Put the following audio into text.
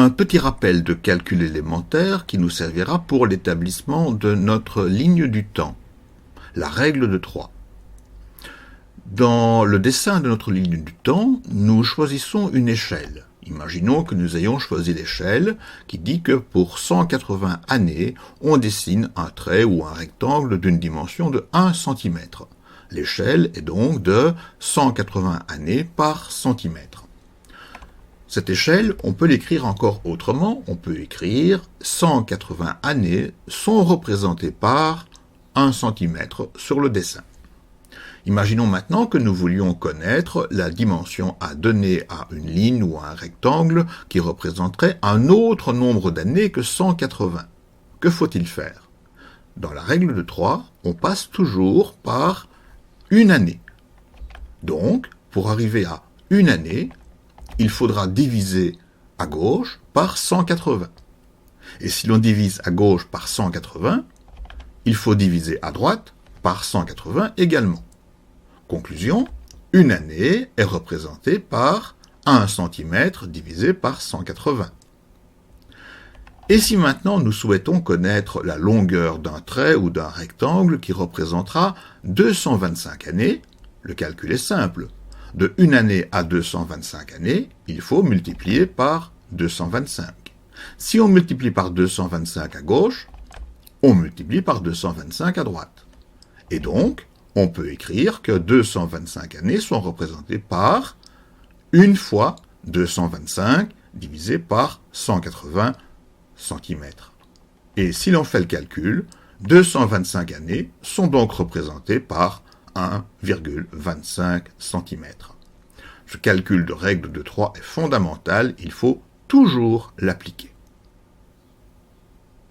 Un petit rappel de calcul élémentaire qui nous servira pour l'établissement de notre ligne du temps, la règle de 3. Dans le dessin de notre ligne du temps, nous choisissons une échelle. Imaginons que nous ayons choisi l'échelle qui dit que pour 180 années, on dessine un trait ou un rectangle d'une dimension de 1 cm. L'échelle est donc de 180 années par centimètre. Cette échelle, on peut l'écrire encore autrement. On peut écrire 180 années sont représentées par 1 cm sur le dessin. Imaginons maintenant que nous voulions connaître la dimension à donner à une ligne ou à un rectangle qui représenterait un autre nombre d'années que 180. Que faut-il faire? Dans la règle de 3, on passe toujours par une année. Donc, pour arriver à une année, il faudra diviser à gauche par 180. Et si l'on divise à gauche par 180, il faut diviser à droite par 180 également. Conclusion, une année est représentée par 1 cm divisé par 180. Et si maintenant nous souhaitons connaître la longueur d'un trait ou d'un rectangle qui représentera 225 années, le calcul est simple. De une année à 225 années, il faut multiplier par 225. Si on multiplie par 225 à gauche, on multiplie par 225 à droite. Et donc, on peut écrire que 225 années sont représentées par 1 fois 225 divisé par 180 cm. Et si l'on fait le calcul, 225 années sont donc représentées par 1,25 cm. Ce calcul de règle de 3 est fondamental, il faut toujours l'appliquer.